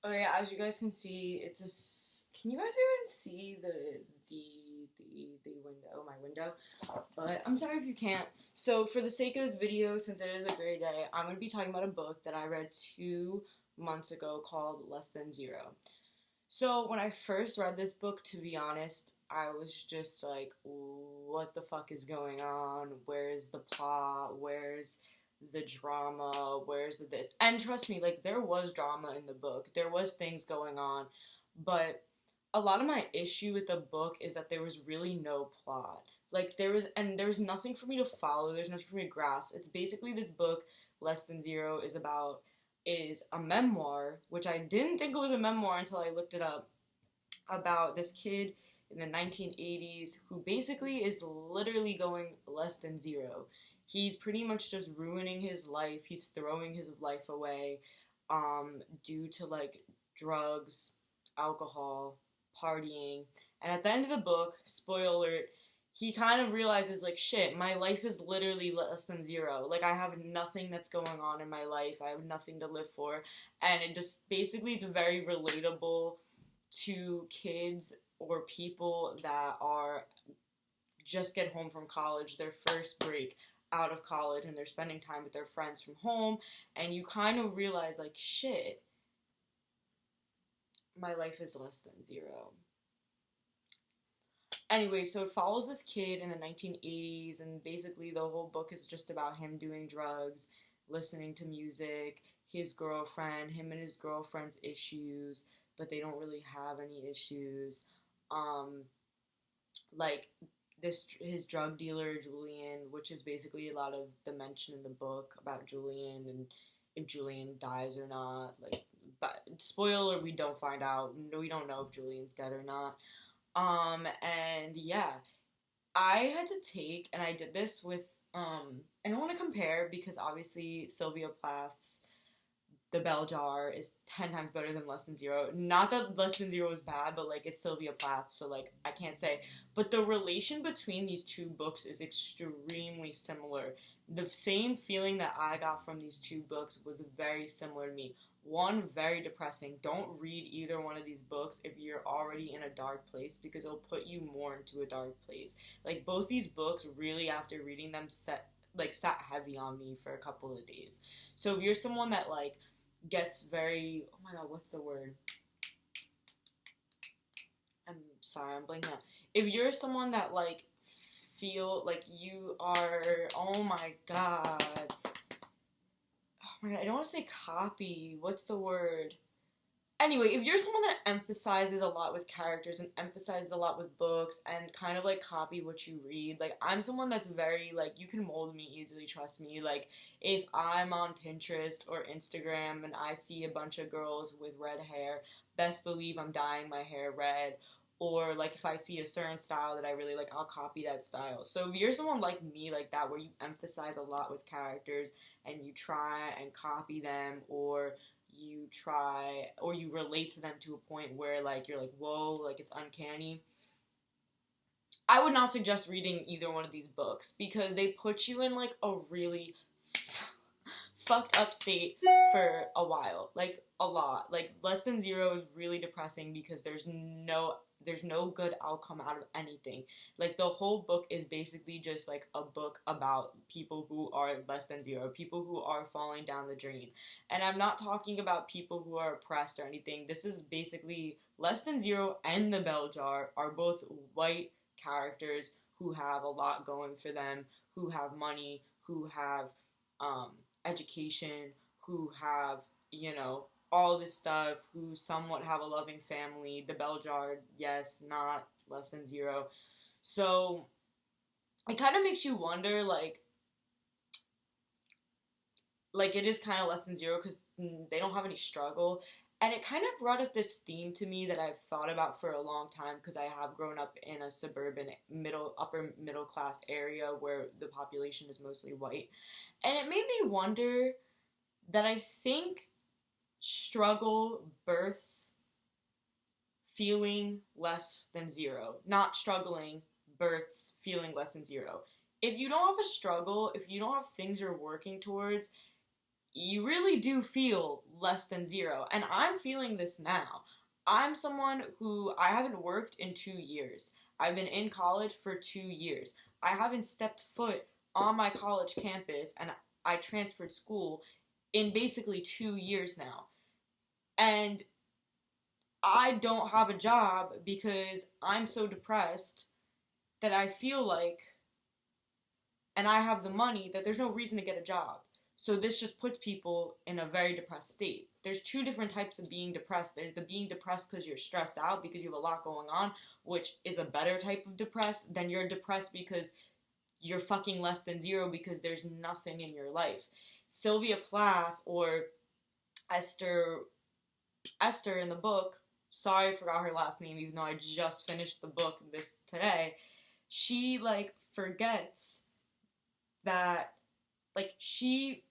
Oh yeah, as you guys can see, can you guys even see the window, my window? But I'm sorry if you can't. So for the sake of this video, since it is a great day, I'm gonna be talking about a book that I read 2 months ago called Less Than Zero. So when I first read this book, to be honest, I was just like, what the fuck is going on? Where's the plot? Where's the drama? Where's the this? And trust me, like there was drama in the book. There was things going on, but a lot of my issue with the book is that there was really no plot. Like there was nothing for me to follow. There's nothing for me to grasp. It's basically this book, Less Than Zero, is a memoir, which I didn't think it was a memoir until I looked it up, about this kid in the 1980s who basically is literally going less than zero. He's pretty much just ruining his life. He's throwing his life away due to like drugs, alcohol, partying. And at the end of the book, spoiler alert, he kind of realizes like shit, my life is literally less than zero. Like I have nothing that's going on in my life. I have nothing to live for. And it just basically it's very relatable to kids or people that are just get home from college, their first break out of college, and they're spending time with their friends from home, and you kind of realize like shit, my life is less than zero. Anyway, so it follows this kid in the 1980s, and basically the whole book is just about him doing drugs, listening to music, his girlfriend, him and his girlfriend's issues, but they don't really have any issues. Um, like this, his drug dealer Julian, which is basically a lot of the mention in the book about Julian and if Julian dies or not. Like, but spoiler, we don't find out. We don't know if Julian's dead or not. And yeah, I had to take, and I did this with, I don't want to compare because obviously Sylvia Plath's The Bell Jar is 10 times better than Less Than Zero. Not that Less Than Zero is bad, but like it's Sylvia Plath, so like I can't say. But the relation between these two books is extremely similar. The same feeling that I got from these two books was very similar to me. One, very depressing. Don't read either one of these books if you're already in a dark place because it'll put you more into a dark place. Like both these books really after reading them sat heavy on me for a couple of days. So if you're someone that like gets very, oh my god, what's the word? I'm sorry, I'm blanking out. If you're someone that like feel like you are, oh my god, I don't want to say copy. What's the word? Anyway, if you're someone that emphasizes a lot with characters and emphasizes a lot with books and kind of like copy what you read, like I'm someone that's very like you can mold me easily, trust me. Like if I'm on Pinterest or Instagram and I see a bunch of girls with red hair, best believe I'm dyeing my hair red. Or like if I see a certain style that I really like, I'll copy that style. So if you're someone like me like that where you emphasize a lot with characters and you try and copy them or you relate to them to a point where like you're like whoa, like it's uncanny, I would not suggest reading either one of these books because they put you in like a really fucked up state for a while, like a lot. Like Less Than Zero is really depressing because there's no good outcome out of anything. Like the whole book is basically just like a book about people who are less than zero, people who are falling down the drain. And I'm not talking about people who are oppressed or anything. This is basically Less Than Zero and The Bell Jar are both white characters who have a lot going for them, who have money, who have education, who have, all this stuff, who somewhat have a loving family. The Bell Jar, yes, not Less Than Zero. So it kind of makes you wonder, like it is kind of Less Than Zero because they don't have any struggle. And it kind of brought up this theme to me that I've thought about for a long time because I have grown up in a suburban upper middle class area where the population is mostly white. And it made me wonder that I think struggle births feeling less than zero. Not struggling births feeling less than zero. If you don't have a struggle, if you don't have things you're working towards, you really do feel less than zero. And I'm feeling this now. I'm someone who I haven't worked in 2 years. I've been in college for 2 years. I haven't stepped foot on my college campus, and I transferred school in basically 2 years now. And I don't have a job because I'm so depressed that I feel like, and I have the money, that there's no reason to get a job. So this just puts people in a very depressed state. There's two different types of being depressed. There's the being depressed because you're stressed out because you have a lot going on, which is a better type of depressed. Then you're depressed because you're fucking less than zero because there's nothing in your life. Sylvia Plath, or Esther in the book, sorry I forgot her last name even though I just finished the book this today, she like forgets that like she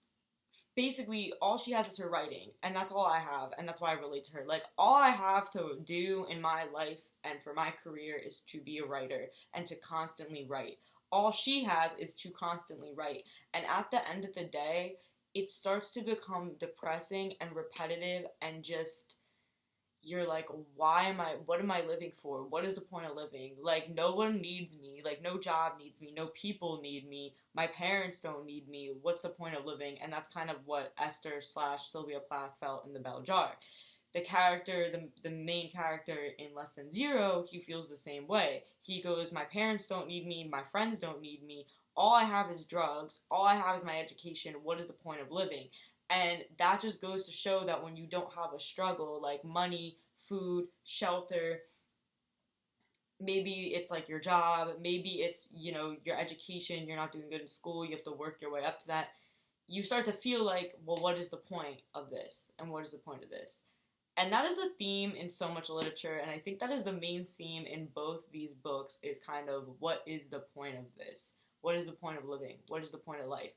basically all she has is her writing, and that's all I have, and that's why I relate to her. Like, all I have to do in my life and for my career is to be a writer and to constantly write. All she has is to constantly write, and at the end of the day, it starts to become depressing and repetitive, and just you're like, what am I living for? What is the point of living? Like, no one needs me. Like, no job needs me. No people need me. My parents don't need me. What's the point of living? And that's kind of what Esther / Sylvia Plath felt in The Bell Jar. The character, the main character in Less Than Zero, he feels the same way. He goes, my parents don't need me. My friends don't need me. All I have is drugs. All I have is my education. What is the point of living? And that just goes to show that when you don't have a struggle, like money, food, shelter, maybe it's like your job, maybe it's, your education, you're not doing good in school, you have to work your way up to that, you start to feel like, well, what is the point of this? And what is the point of this? And that is the theme in so much literature, and I think that is the main theme in both these books, is kind of, what is the point of this? What is the point of living? What is the point of life?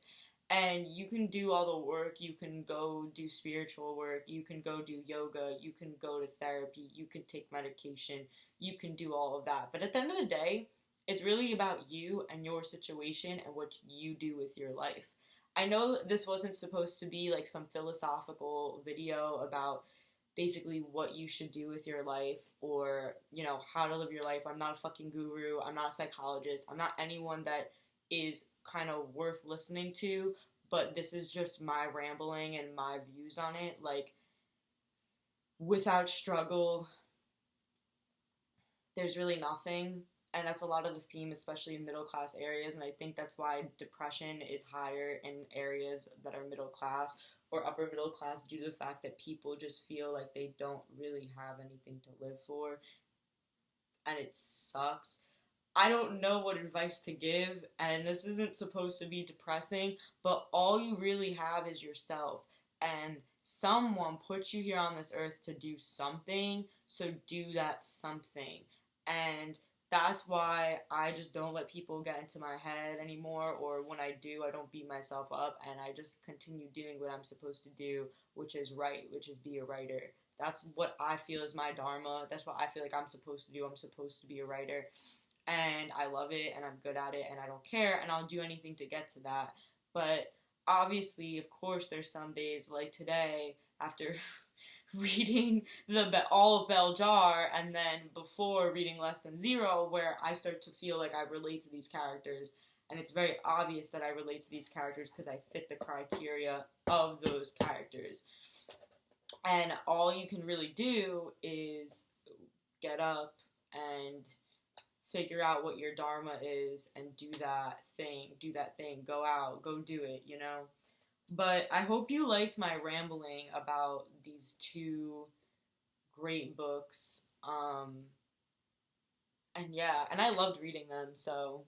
And you can do all the work, you can go do spiritual work, you can go do yoga, you can go to therapy, you can take medication, you can do all of that. But at the end of the day, it's really about you and your situation and what you do with your life. I know this wasn't supposed to be like some philosophical video about basically what you should do with your life, or, how to live your life. I'm not a fucking guru, I'm not a psychologist, I'm not anyone that is kind of worth listening to, but this is just my rambling and my views on it. Like, without struggle, there's really nothing, and that's a lot of the theme, especially in middle class areas, and I think that's why depression is higher in areas that are middle class or upper middle class, due to the fact that people just feel like they don't really have anything to live for, and it sucks. I don't know what advice to give, and this isn't supposed to be depressing, but all you really have is yourself, and someone put you here on this earth to do something, so do that something. And that's why I just don't let people get into my head anymore, or when I do, I don't beat myself up, and I just continue doing what I'm supposed to do, which is write, which is be a writer. That's what I feel is my dharma. That's what I feel like I'm supposed to do. I'm supposed to be a writer. And I love it, and I'm good at it, and I don't care, and I'll do anything to get to that. But obviously, of course, there's some days like today, after reading all of Bell Jar, and then before reading Less Than Zero, where I start to feel like I relate to these characters, and it's very obvious that I relate to these characters because I fit the criteria of those characters. And all you can really do is get up and figure out what your dharma is and do that thing, go out, go do it, But I hope you liked my rambling about these two great books, and yeah, and I loved reading them, so